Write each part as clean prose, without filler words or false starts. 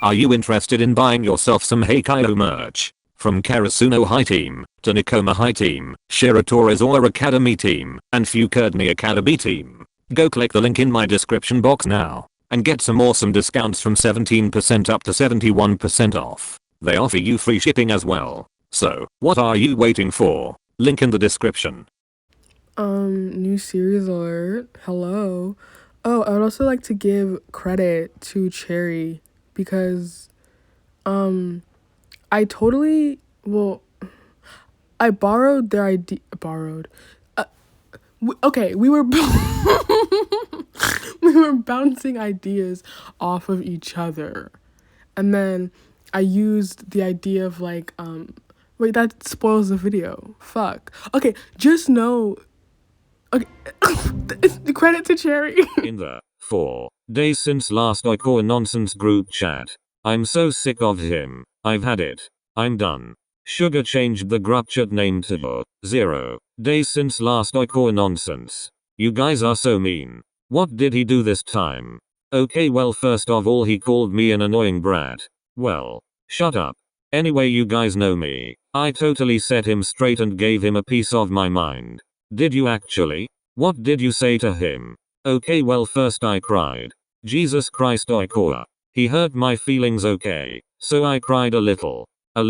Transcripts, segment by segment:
Are you interested in buying yourself some Haikyuu merch? From Karasuno High Team, to Nikoma High Team, Shiratorizawa Academy Team, and Fukurdni Academy Team. Go click the link in my description box now, and get some awesome discounts from 17% up to 71% off. They offer you free shipping as well. So, what are you waiting for? Link in the description. New series alert. Hello. Oh, I would also like to give credit to Cherry because I totally, I borrowed their idea. We were we were bouncing ideas off of each other, and then I used the idea of wait, that spoils the video. Fuck. Okay, just know. Okay, the credit to Cherry. In the 4 days since last I call a nonsense group chat. I'm so sick of him. I've had it. I'm done. Sugar changed the group chat name to 0 days since last I call a nonsense. You guys are so mean. What did he do this time? Okay, well, first of all, he called me an annoying brat. Well, shut up. Anyway, you guys know me. I totally set him straight and gave him a piece of my mind. Did you actually? What did you say to him? Okay, well, first I cried. Jesus Christ, Oikoa. He hurt my feelings, okay? So I cried a little. A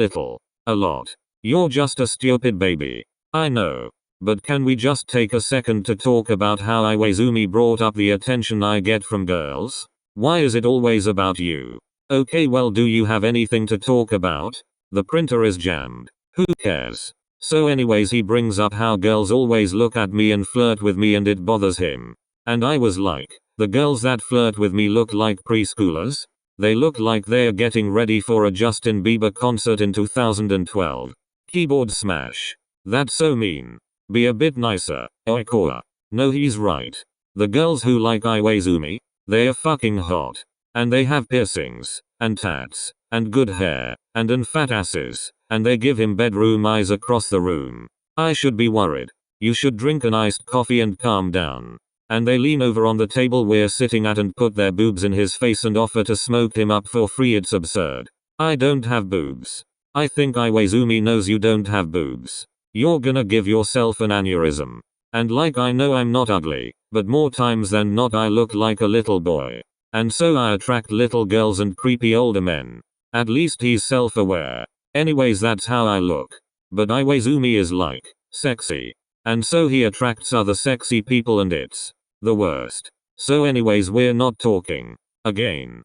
lot. You're just a stupid baby. I know. But can we just take a second to talk about how Iwaizumi brought up the attention I get from girls? Why is it always about you? Okay, well, do you have anything to talk about? The printer is jammed. Who cares? So anyways, he brings up how girls always look at me and flirt with me and it bothers him. And I was like, the girls that flirt with me look like preschoolers? They look like they're getting ready for a Justin Bieber concert in 2012. Keyboard smash. That's so mean. Be a bit nicer, Oikoa. No, he's right. The girls who like Iwaizumi, they're fucking hot. And they have piercings, and tats, and good hair, and fat asses, and they give him bedroom eyes across the room. I should be worried. You should drink an iced coffee and calm down. And they lean over on the table we're sitting at and put their boobs in his face and offer to smoke him up for free. It's absurd. I don't have boobs. I think Iwaizumi knows you don't have boobs. You're gonna give yourself an aneurysm. And like, I know I'm not ugly, but more times than not I look like a little boy. And so I attract little girls and creepy older men. At least he's self-aware. Anyways, that's how I look. But Iwaizumi is like, sexy. And so he attracts other sexy people and it's the worst. So anyways, we're not talking. Again.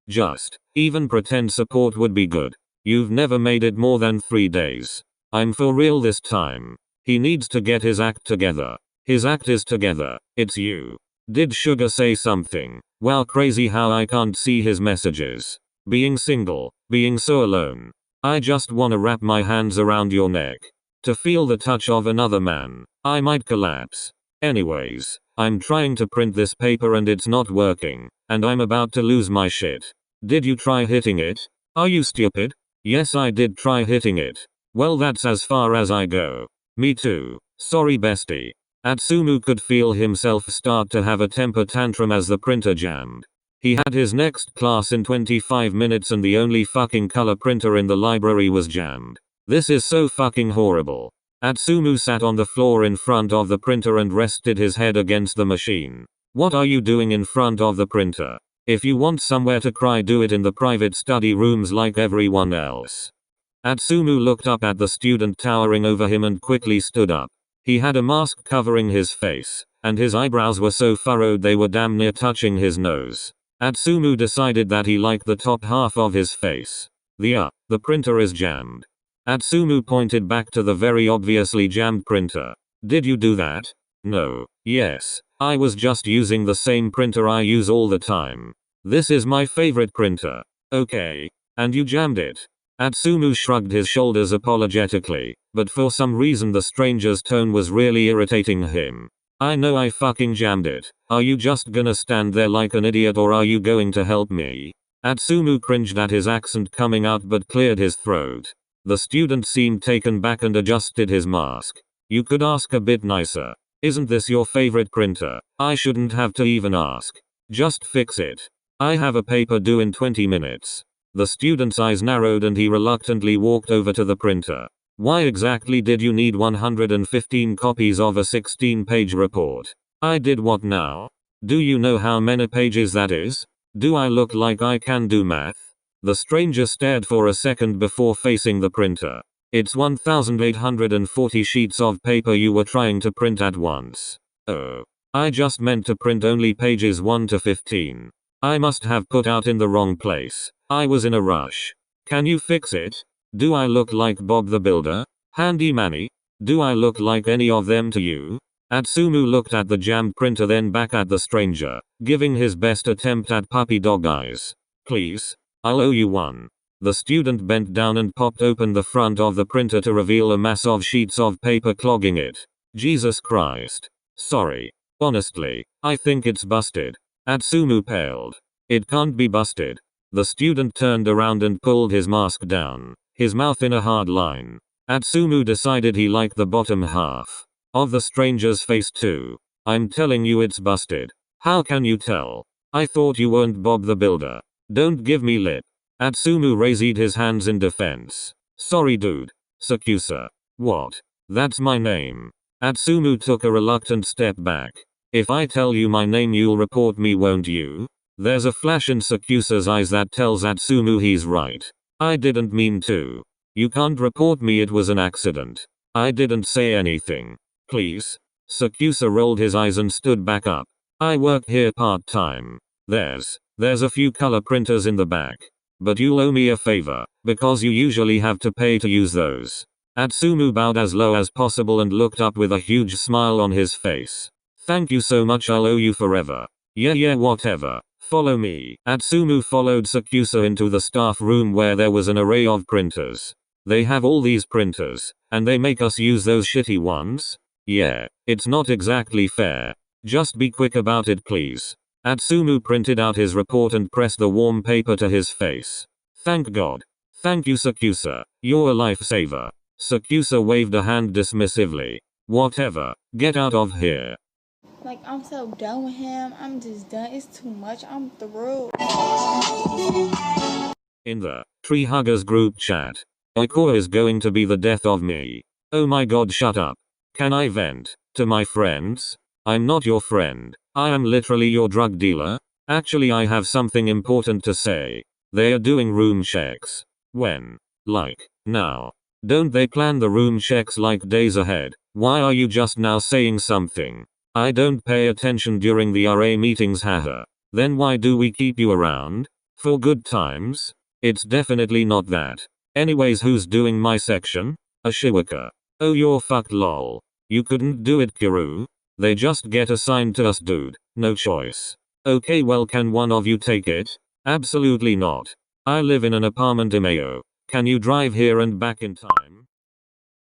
Just even pretend support would be good. You've never made it more than 3 days. I'm for real this time. He needs to get his act together. His act is together. It's you. Did Sugar say something? Wow, crazy how I can't see his messages. Being single, being so alone. I just wanna wrap my hands around your neck. To feel the touch of another man. I might collapse. Anyways, I'm trying to print this paper and it's not working. And I'm about to lose my shit. Did you try hitting it? Are you stupid? Yes, I did try hitting it. Well, that's as far as I go. Me too. Sorry, bestie. Atsumu could feel himself start to have a temper tantrum as the printer jammed. He had his next class in 25 minutes and the only fucking color printer in the library was jammed. This is so fucking horrible. Atsumu sat on the floor in front of the printer and rested his head against the machine. What are you doing in front of the printer? If you want somewhere to cry, do it in the private study rooms like everyone else. Atsumu looked up at the student towering over him and quickly stood up. He had a mask covering his face, and his eyebrows were so furrowed they were damn near touching his nose. Atsumu decided that he liked the top half of his face. The printer is jammed. Atsumu pointed back to the very obviously jammed printer. Did you do that? No. Yes. I was just using the same printer I use all the time. This is my favorite printer. Okay. And you jammed it? Atsumu shrugged his shoulders apologetically, but for some reason the stranger's tone was really irritating him. I know I fucking jammed it. Are you just gonna stand there like an idiot or are you going to help me? Atsumu cringed at his accent coming out but cleared his throat. The student seemed taken back and adjusted his mask. You could ask a bit nicer. Isn't this your favorite printer? I shouldn't have to even ask. Just fix it. I have a paper due in 20 minutes. The student's eyes narrowed and he reluctantly walked over to the printer. Why exactly did you need 115 copies of a 16-page report? I did what now? Do you know how many pages that is? Do I look like I can do math? The stranger stared for a second before facing the printer. It's 1,840 sheets of paper you were trying to print at once. Oh. I just meant to print only pages 1 to 15. I must have put out in the wrong place. I was in a rush. Can you fix it? Do I look like Bob the Builder? Handy Manny? Do I look like any of them to you? Atsumu looked at the jammed printer then back at the stranger, giving his best attempt at puppy dog eyes. Please? I'll owe you one. The student bent down and popped open the front of the printer to reveal a mass of sheets of paper clogging it. Jesus Christ. Sorry. Honestly, I think it's busted. Atsumu paled. It can't be busted. The student turned around and pulled his mask down, his mouth in a hard line. Atsumu decided he liked the bottom half of the stranger's face too. I'm telling you it's busted. How can you tell? I thought you weren't Bob the Builder. Don't give me lip. Atsumu raised his hands in defense. Sorry dude. Sakusa. What? That's my name. Atsumu took a reluctant step back. If I tell you my name you'll report me, won't you? There's a flash in Sakusa's eyes that tells Atsumu he's right. I didn't mean to. You can't report me, it was an accident. I didn't say anything. Please? Sakusa rolled his eyes and stood back up. I work here part-time. There's a few color printers in the back. But you'll owe me a favor, because you usually have to pay to use those. Atsumu bowed as low as possible and looked up with a huge smile on his face. Thank you so much, I'll owe you forever. Yeah, whatever. Follow me. Atsumu followed Sakusa into the staff room where there was an array of printers. They have all these printers, and they make us use those shitty ones? Yeah, it's not exactly fair. Just be quick about it please. Atsumu printed out his report and pressed the warm paper to his face. Thank God. Thank you Sakusa. You're a lifesaver. Sakusa waved a hand dismissively. Whatever. Get out of here. Like, I'm so done with him. I'm just done. It's too much. I'm through. In the Tree Huggers group chat. Haikyuu is going to be the death of me. Oh my god, shut up. Can I vent to my friends? I'm not your friend. I am literally your drug dealer. Actually, I have something important to say. They are doing room checks. When? Like, now. Don't they plan the room checks like days ahead? Why are you just now saying something? I don't pay attention during the RA meetings, haha. Then why do we keep you around? For good times? It's definitely not that. Anyways, who's doing my section? Ashiwaka. Oh, you're fucked lol. You couldn't do it, Kiru. They just get assigned to us, dude. No choice. Okay, well, can one of you take it? Absolutely not. I live in an apartment in Mayo. Can you drive here and back in time?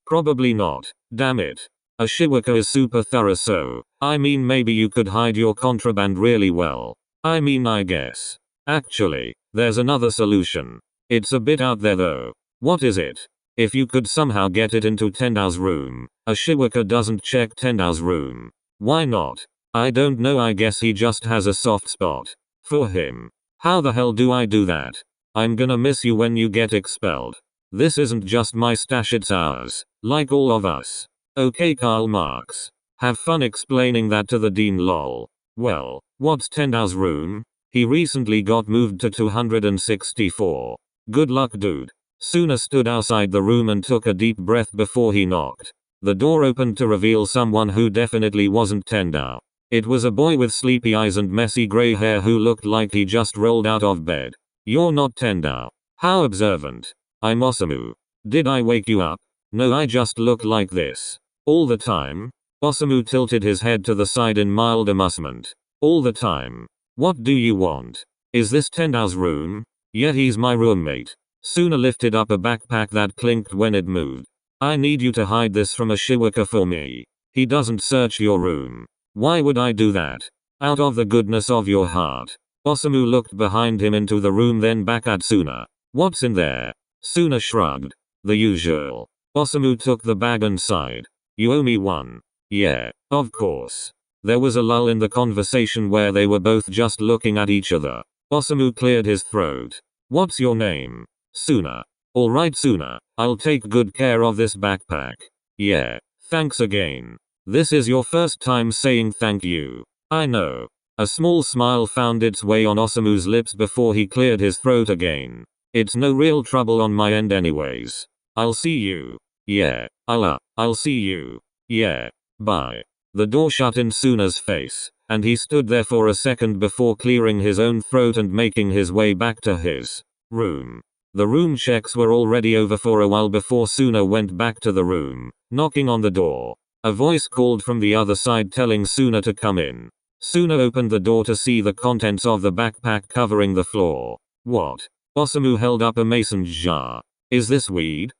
Probably not. Damn it. Ashiwaka is super thorough, so I mean maybe you could hide your contraband really well. I mean, I guess. Actually, there's another solution. It's a bit out there though. What is it? If you could somehow get it into Tendao's room. Ashiwaka doesn't check Tendao's room. Why not? I don't know, I guess he just has a soft spot for him. How the hell do I do that? I'm gonna miss you when you get expelled. This isn't just my stash, it's ours. Like all of us. Okay, Karl Marx. Have fun explaining that to the dean, lol. Well, what's Tendao's room? He recently got moved to 264. Good luck, dude. Suna stood outside the room and took a deep breath before he knocked. The door opened to reveal someone who definitely wasn't Tendao. It was a boy with sleepy eyes and messy gray hair who looked like he just rolled out of bed. You're not Tendao. How observant. I'm Osamu. Did I wake you up? No, I just look like this. All the time? Osamu tilted his head to the side in mild amusement. All the time. What do you want? Is this Tendao's room? Yeah, he's my roommate. Suna lifted up a backpack that clinked when it moved. I need you to hide this from Ashiwaka for me. He doesn't search your room. Why would I do that? Out of the goodness of your heart. Osamu looked behind him into the room, then back at Suna. What's in there? Suna shrugged. The usual. Osamu took the bag and sighed. You owe me one. Yeah, of course. There was a lull in the conversation where they were both just looking at each other. Osamu cleared his throat. What's your name? Suna. Alright Suna, I'll take good care of this backpack. Yeah, thanks again. This is your first time saying thank you. I know. A small smile found its way on Osamu's lips before he cleared his throat again. It's no real trouble on my end anyways. I'll see you. Yeah, I'll see you. Yeah, bye. The door shut in Suna's face, and he stood there for a second before clearing his own throat and making his way back to his room. The room checks were already over for a while before Suna went back to the room, knocking on the door. A voice called from the other side telling Suna to come in. Suna opened the door to see the contents of the backpack covering the floor. What? Osamu held up a mason jar. Is this weed?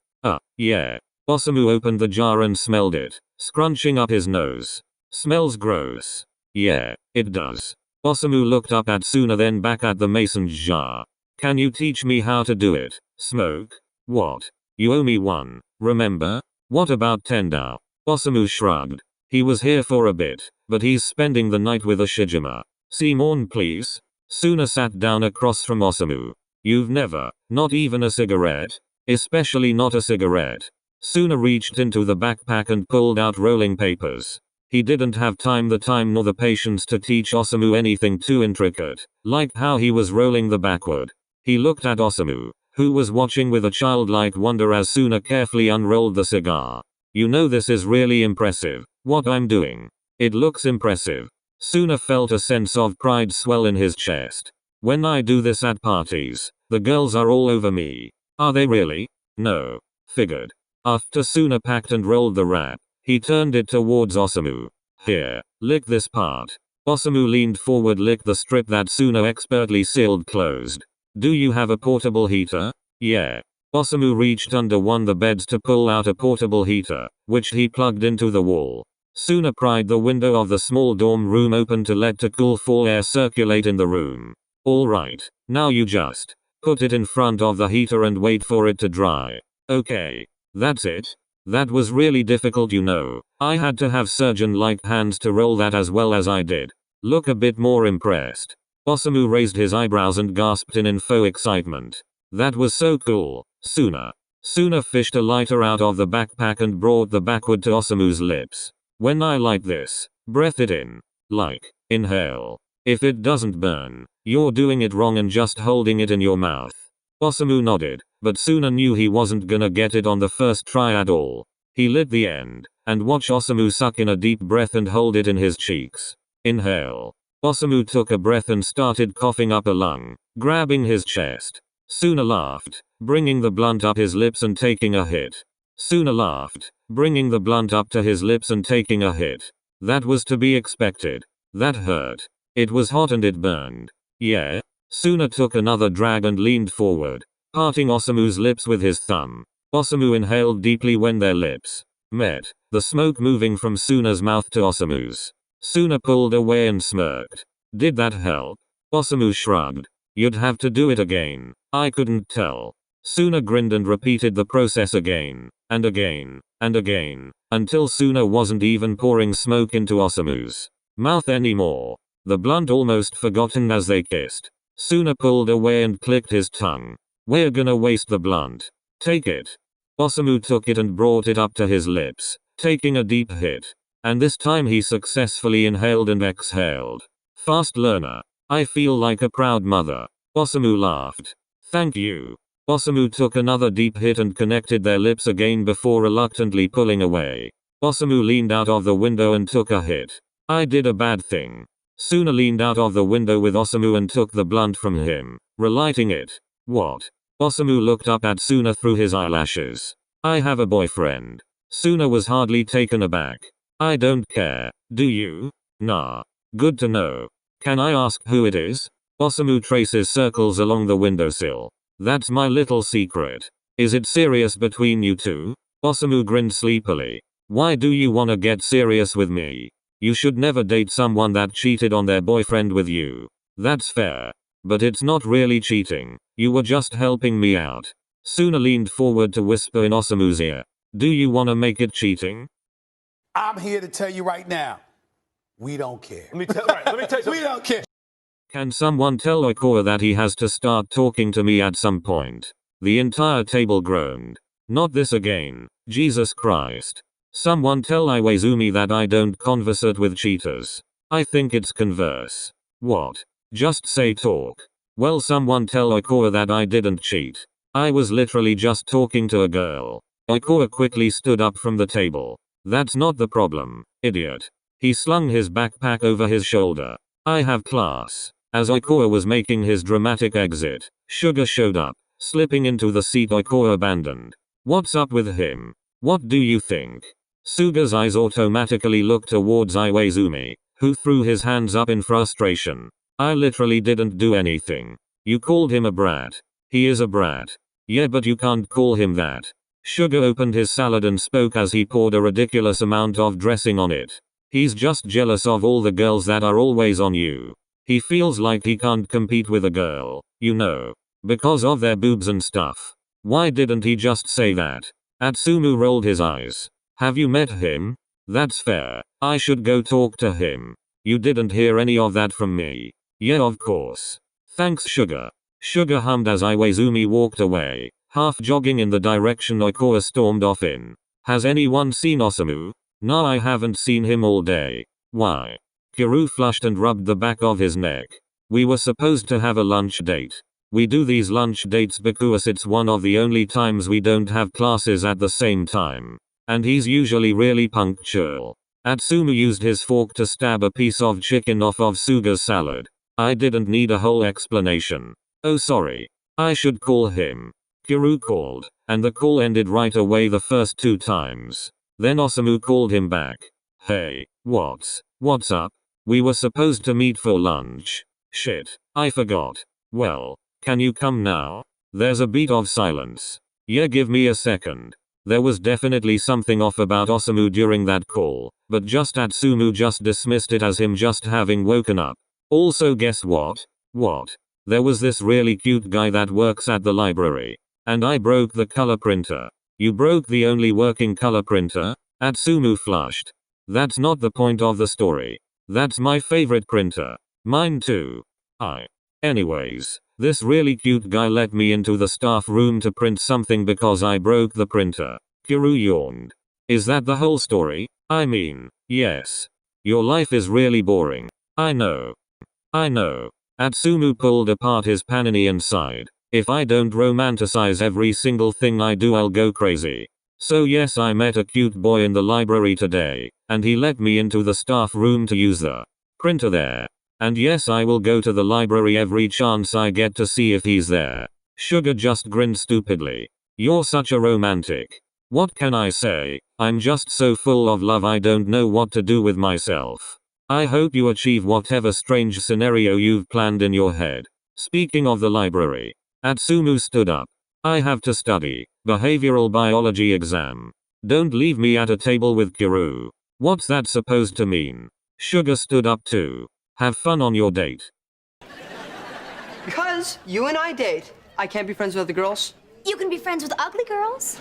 Yeah. Osamu opened the jar and smelled it, scrunching up his nose. Smells gross. Yeah, it does. Osamu looked up at Suna then back at the mason jar. Can you teach me how to do it? Smoke? What? You owe me one, remember? What about tender? Osamu shrugged. He was here for a bit, but he's spending the night with a Shijima. See morn please? Suna sat down across from Osamu. You've never, not even a cigarette? Especially not a cigarette. Suna reached into the backpack and pulled out rolling papers. He didn't have the time nor the patience to teach Osamu anything too intricate, like how he was rolling the backward. He looked at Osamu, who was watching with a childlike wonder as Suna carefully unrolled the cigar. You know this is really impressive, what I'm doing. It looks impressive. Suna felt a sense of pride swell in his chest. When I do this at parties, the girls are all over me. Are they really? No. Figured. After Suna packed and rolled the wrap, he turned it towards Osamu. Here, lick this part. Osamu leaned forward, licked the strip that Suna expertly sealed closed. Do you have a portable heater? Yeah. Osamu reached under one of the beds to pull out a portable heater, which he plugged into the wall. Suna pried the window of the small dorm room open to let the cool fall air circulate in the room. Alright, now you just put it in front of the heater and wait for it to dry. Okay. That's it. That was really difficult, you know. I had to have surgeon-like hands to roll that as well as I did. Look a bit more impressed. Osamu raised his eyebrows and gasped in faux excitement. That was so cool, Suna. Suna fished a lighter out of the backpack and brought the backward to Osamu's lips. When I light this, breath it in. Like, inhale. If it doesn't burn, you're doing it wrong and just holding it in your mouth. Osamu nodded, but Suna knew he wasn't gonna get it on the first try at all. He lit the end, and watched Osamu suck in a deep breath and hold it in his cheeks. Inhale. Osamu took a breath and started coughing up a lung, grabbing his chest. Suna laughed, bringing the blunt up his lips and taking a hit. Suna laughed, bringing the blunt up to his lips and taking a hit. That was to be expected. That hurt. It was hot and it burned. Yeah. Suna took another drag and leaned forward, parting Osamu's lips with his thumb. Osamu inhaled deeply when their lips met, the smoke moving from Suna's mouth to Osamu's. Suna pulled away and smirked. Did that help? Osamu shrugged. You'd have to do it again. I couldn't tell. Suna grinned and repeated the process again, and again, and again, until Suna wasn't even pouring smoke into Osamu's mouth anymore. The blunt almost forgotten as they kissed. Suna pulled away and clicked his tongue. We're gonna waste the blunt. Take it. Osamu took it and brought it up to his lips, taking a deep hit. And this time he successfully inhaled and exhaled. Fast learner. I feel like a proud mother. Osamu laughed. Thank you. Osamu took another deep hit and connected their lips again before reluctantly pulling away. Osamu leaned out of the window and took a hit. I did a bad thing. Suna leaned out of the window with Osamu and took the blunt from him, relighting it. What? Osamu looked up at Suna through his eyelashes. I have a boyfriend. Suna was hardly taken aback. I don't care, do you? Nah. Good to know. Can I ask who it is? Osamu traces circles along the windowsill. That's my little secret. Is it serious between you two? Osamu grinned sleepily. Why do you wanna get serious with me? You should never date someone that cheated on their boyfriend with you. That's fair. But it's not really cheating. You were just helping me out. Suna leaned forward to whisper in Osamu's ear. Do you wanna make it cheating? I'm here to tell you right now, we don't care. Let me tell you something. We don't care. Can someone tell Oikawa that he has to start talking to me at some point? The entire table groaned. Not this again. Jesus Christ. Someone tell Iwaizumi that I don't conversate with cheaters. I think it's converse. What? Just say talk. Well, someone tell Oikawa that I didn't cheat. I was literally just talking to a girl. Oikawa quickly stood up from the table. That's not the problem, idiot. He slung his backpack over his shoulder. I have class. As Oikawa was making his dramatic exit, Sugar showed up, slipping into the seat Oikawa abandoned. What's up with him? What do you think? Suga's eyes automatically looked towards Iwaizumi, who threw his hands up in frustration. I literally didn't do anything. You called him a brat. He is a brat. Yeah, but you can't call him that. Sugar opened his salad and spoke as he poured a ridiculous amount of dressing on it. He's just jealous of all the girls that are always on you. He feels like he can't compete with a girl, you know, because of their boobs and stuff. Why didn't he just say that? Atsumu rolled his eyes. Have you met him? That's fair. I should go talk to him. You didn't hear any of that from me. Yeah, of course. Thanks, Sugar. Sugar hummed as Iwaizumi walked away, half jogging in the direction Oikawa stormed off in. Has anyone seen Osamu? No, I haven't seen him all day. Why? Kiryu flushed and rubbed the back of his neck. We were supposed to have a lunch date. We do these lunch dates because it's one of the only times we don't have classes at the same time. And he's usually really punctual. Atsumu used his fork to stab a piece of chicken off of Suga's salad. I didn't need a whole explanation. Oh, sorry. I should call him. Kiryu called, and the call ended right away the first 2 times. Then Osamu called him back. Hey, what's up? We were supposed to meet for lunch. Shit, I forgot. Well, can you come now? There's a beat of silence. Yeah, give me a second. There was definitely something off about Osamu during that call, but just Atsumu just dismissed it as him just having woken up. Also, guess what? What? There was this really cute guy that works at the library. And I broke the color printer. You broke the only working color printer? Atsumu flushed. That's not the point of the story. That's my favorite printer. Mine too. Anyways, this really cute guy let me into the staff room to print something because I broke the printer. Kiryu yawned. Is that the whole story? I mean, yes. Your life is really boring. I know. Atsumu pulled apart his panini and sighed. If I don't romanticize every single thing I do, I'll go crazy. So yes, I met a cute boy in the library today, and he let me into the staff room to use the printer there. And yes, I will go to the library every chance I get to see if he's there. Sugar just grinned stupidly. You're such a romantic. What can I say? I'm just so full of love I don't know what to do with myself. I hope you achieve whatever strange scenario you've planned in your head. Speaking of the library, Atsumu stood up. I have to study. Behavioral biology exam. Don't leave me at a table with Kiryu. What's that supposed to mean? Sugar stood up too. Have fun on your date. Because you and I date. I can't be friends with other girls. You can be friends with ugly girls.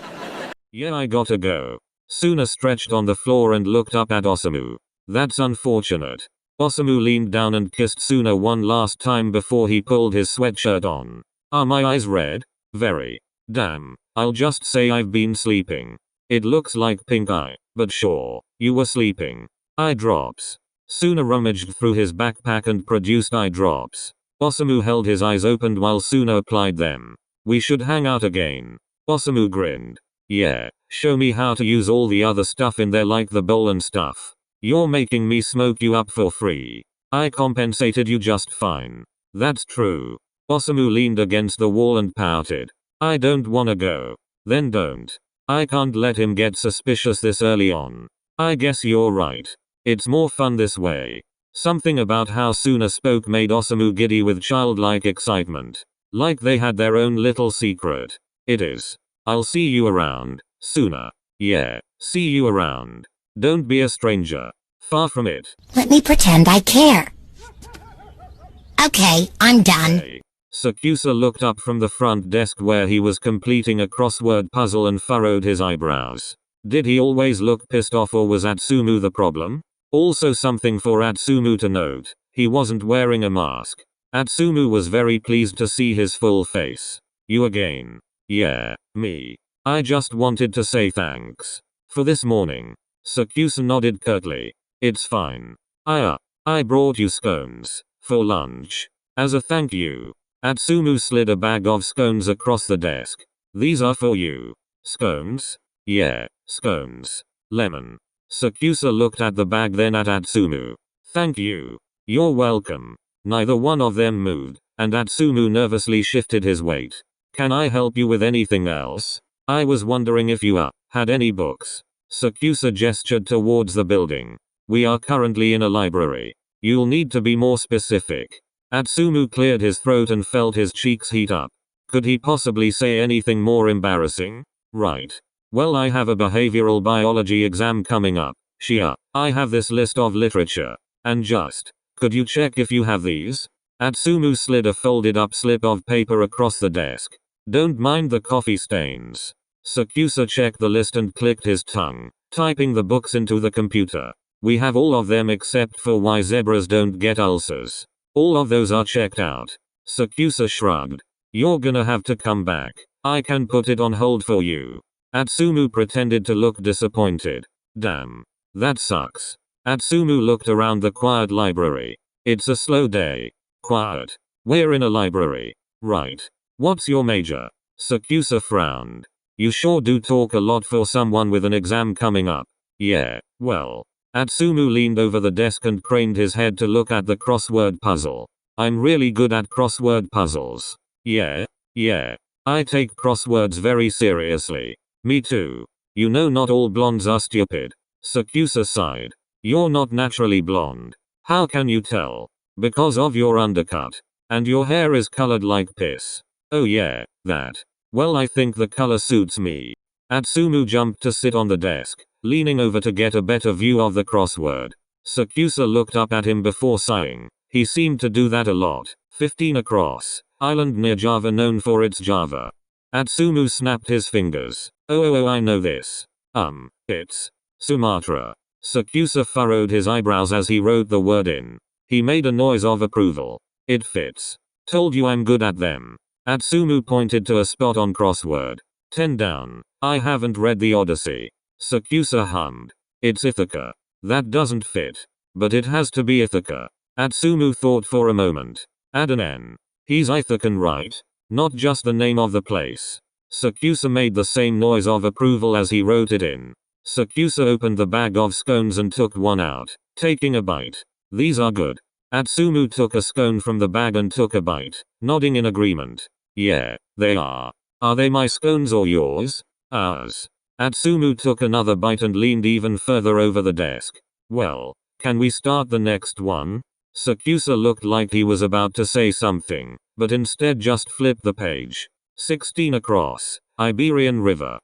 Yeah, I gotta go. Suna stretched on the floor and looked up at Osamu. That's unfortunate. Osamu leaned down and kissed Suna one last time before he pulled his sweatshirt on. Are my eyes red? Very. Damn. I'll just say I've been sleeping. It looks like pink eye, but sure, you were sleeping. Eye drops. Suna rummaged through his backpack and produced eye drops. Osamu held his eyes open while Suna applied them. We should hang out again. Osamu grinned. Yeah, show me how to use all the other stuff in there like the bowl and stuff. You're making me smoke you up for free. I compensated you just fine. That's true. Osamu leaned against the wall and pouted. I don't wanna go. Then don't. I can't let him get suspicious this early on. I guess you're right. It's more fun this way. Something about how Suna spoke made Osamu giddy with childlike excitement. Like they had their own little secret. It is. I'll see you around, Suna. Yeah, see you around. Don't be a stranger. Far from it. Let me pretend I care. Okay, I'm done. Hey. Sakusa looked up from the front desk where he was completing a crossword puzzle and furrowed his eyebrows. Did he always look pissed off, or was Atsumu the problem? Also, something for Atsumu to note. He wasn't wearing a mask. Atsumu was very pleased to see his full face. You again? Yeah, me. I just wanted to say thanks. For this morning. Sakusa nodded curtly. It's fine. I brought you scones. For lunch. As a thank you. Atsumu slid a bag of scones across the desk. These are for you. Scones? Yeah, scones. Lemon. Sakusa looked at the bag then at Atsumu. Thank you. You're welcome. Neither one of them moved, and Atsumu nervously shifted his weight. Can I help you with anything else? I was wondering if you had any books. Sakusa gestured towards the building. We are currently in a library. You'll need to be more specific. Atsumu cleared his throat and felt his cheeks heat up. Could he possibly say anything more embarrassing? Right. Well, I have a behavioral biology exam coming up. I have this list of literature. And could you check if you have these? Atsumu slid a folded up slip of paper across the desk. Don't mind the coffee stains. Sakusa checked the list and clicked his tongue, typing the books into the computer. We have all of them except for why zebras don't get ulcers. All of those are checked out. Sakusa shrugged. You're gonna have to come back. I can put it on hold for you. Atsumu pretended to look disappointed. Damn. That sucks. Atsumu looked around the quiet library. It's a slow day. Quiet. We're in a library. Right. What's your major? Sakusa frowned. You sure do talk a lot for someone with an exam coming up. Yeah, well. Atsumu leaned over the desk and craned his head to look at the crossword puzzle. I'm really good at crossword puzzles. Yeah. I take crosswords very seriously. Me too. You know not all blondes are stupid. Sakusa sighed. You're not naturally blonde. How can you tell? Because of your undercut. And your hair is colored like piss. Oh yeah, that. Well, I think the color suits me. Atsumu jumped to sit on the desk, leaning over to get a better view of the crossword. Sakusa looked up at him before sighing. He seemed to do that a lot. 15 across. Island near Java known for its Java. Atsumu snapped his fingers. Oh, I know this. It's Sumatra. Sakusa furrowed his eyebrows as he wrote the word in. He made a noise of approval. It fits. Told you I'm good at them. Atsumu pointed to a spot on crossword. 10 down. I haven't read the Odyssey. Sakusa hummed. It's Ithaca. That doesn't fit. But it has to be Ithaca. Atsumu thought for a moment. Add an N. He's Ithacan, right? Not just the name of the place. Sakusa made the same noise of approval as he wrote it in. Sakusa opened the bag of scones and took one out, taking a bite. These are good. Atsumu took a scone from the bag and took a bite, nodding in agreement. Yeah, they are. Are they my scones or yours? Ours. Atsumu took another bite and leaned even further over the desk. Well, can we start the next one? Sakusa looked like he was about to say something, but instead just flipped the page. 16 across. Iberian River.